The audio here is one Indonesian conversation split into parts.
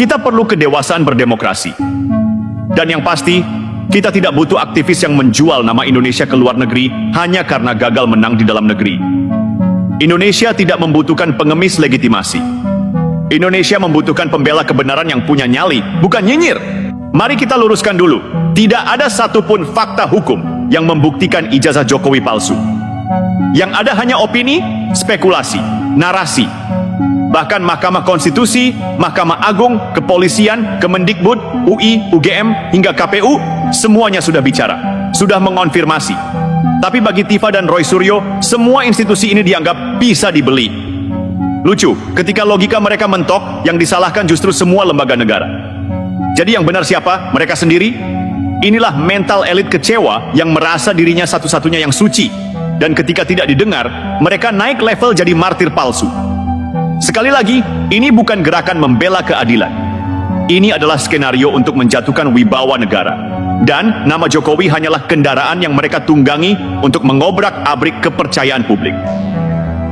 kita perlu kedewasaan berdemokrasi. Dan yang pasti, kita tidak butuh aktivis yang menjual nama Indonesia ke luar negeri hanya karena gagal menang di dalam negeri. Indonesia tidak membutuhkan pengemis legitimasi. Indonesia membutuhkan pembela kebenaran yang punya nyali, bukan nyinyir. Mari kita luruskan dulu, tidak ada satupun fakta hukum yang membuktikan ijazah Jokowi palsu. Yang ada hanya opini, spekulasi, narasi. Bahkan Mahkamah Konstitusi, Mahkamah Agung, Kepolisian, Kemendikbud, UI, UGM, hingga KPU, semuanya sudah bicara, sudah mengonfirmasi. Tapi bagi Tifa dan Roy Suryo, semua institusi ini dianggap bisa dibeli. Lucu, ketika logika mereka mentok, yang disalahkan justru semua lembaga negara. Jadi yang benar siapa? Mereka sendiri? Inilah mental elit kecewa yang merasa dirinya satu-satunya yang suci. Dan ketika tidak didengar, mereka naik level jadi martir palsu. Sekali lagi, ini bukan gerakan membela keadilan. Ini adalah skenario untuk menjatuhkan wibawa negara. Dan nama Jokowi hanyalah kendaraan yang mereka tunggangi untuk mengobrak-abrik kepercayaan publik.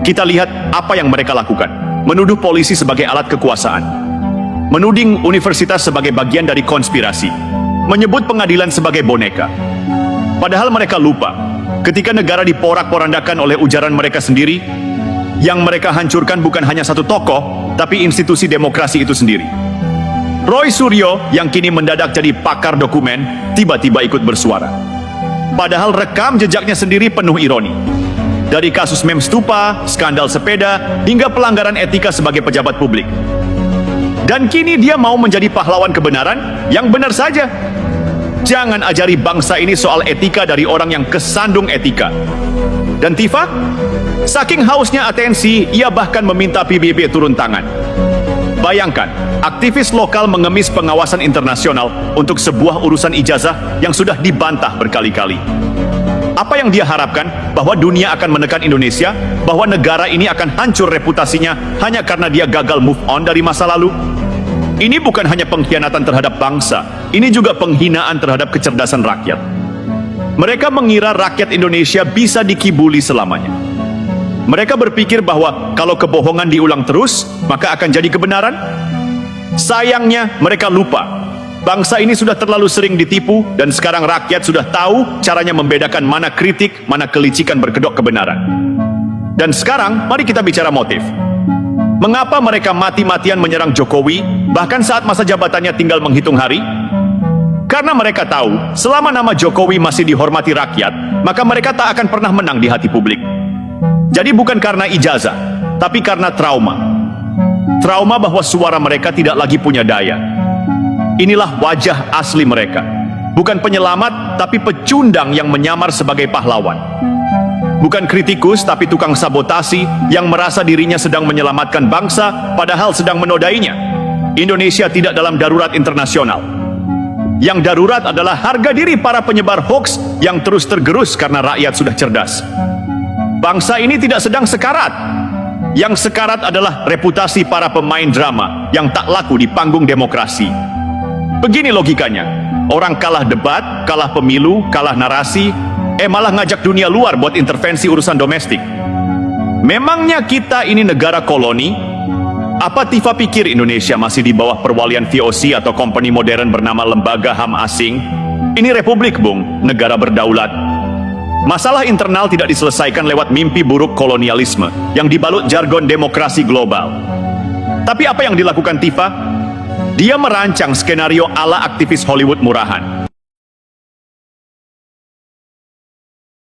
Kita lihat apa yang mereka lakukan. Menuduh polisi sebagai alat kekuasaan. Menuding universitas sebagai bagian dari konspirasi. Menyebut pengadilan sebagai boneka. Padahal mereka lupa, ketika negara diporak-porandakan oleh ujaran mereka sendiri, yang mereka hancurkan bukan hanya satu tokoh, tapi institusi demokrasi itu sendiri. Roy Suryo yang kini mendadak jadi pakar dokumen, tiba-tiba ikut bersuara. Padahal rekam jejaknya sendiri penuh ironi. Dari kasus mem stupa, skandal sepeda, hingga pelanggaran etika sebagai pejabat publik. Dan kini dia mau menjadi pahlawan kebenaran yang benar saja. Jangan ajari bangsa ini soal etika dari orang yang kesandung etika. Dan Tifa, saking hausnya atensi, ia bahkan meminta PBB turun tangan. Bayangkan, aktivis lokal mengemis pengawasan internasional untuk sebuah urusan ijazah yang sudah dibantah berkali-kali. Apa yang dia harapkan? Bahwa dunia akan menekan Indonesia? Bahwa negara ini akan hancur reputasinya hanya karena dia gagal move on dari masa lalu? Ini bukan hanya pengkhianatan terhadap bangsa, ini juga penghinaan terhadap kecerdasan rakyat. Mereka mengira rakyat Indonesia bisa dikibuli selamanya. Mereka berpikir bahwa kalau kebohongan diulang terus, maka akan jadi kebenaran. Sayangnya, mereka lupa. Bangsa ini sudah terlalu sering ditipu, dan sekarang rakyat sudah tahu caranya membedakan mana kritik, mana kelicikan berkedok kebenaran. Dan sekarang, mari kita bicara motif. Mengapa mereka mati-matian menyerang Jokowi, bahkan saat masa jabatannya tinggal menghitung hari? Karena mereka tahu, selama nama Jokowi masih dihormati rakyat, maka mereka tak akan pernah menang di hati publik. Jadi bukan karena ijazah, tapi karena trauma. Trauma bahwa suara mereka tidak lagi punya daya. Inilah wajah asli mereka. Bukan penyelamat, tapi pecundang yang menyamar sebagai pahlawan. Bukan kritikus, tapi tukang sabotasi yang merasa dirinya sedang menyelamatkan bangsa, padahal sedang menodainya. Indonesia tidak dalam darurat internasional. Yang darurat adalah harga diri para penyebar hoaks yang terus tergerus karena rakyat sudah cerdas. Bangsa ini tidak sedang sekarat. Yang sekarat adalah reputasi para pemain drama yang tak laku di panggung demokrasi. Begini logikanya, orang kalah debat, kalah pemilu, kalah narasi, malah ngajak dunia luar buat intervensi urusan domestik. Memangnya kita ini negara koloni? Apa Tifa pikir Indonesia masih di bawah perwalian VOC atau company modern bernama Lembaga HAM Asing? Ini republik, Bung, negara berdaulat. Masalah internal tidak diselesaikan lewat mimpi buruk kolonialisme yang dibalut jargon demokrasi global. Tapi apa yang dilakukan Tifa? Dia merancang skenario ala aktivis Hollywood murahan.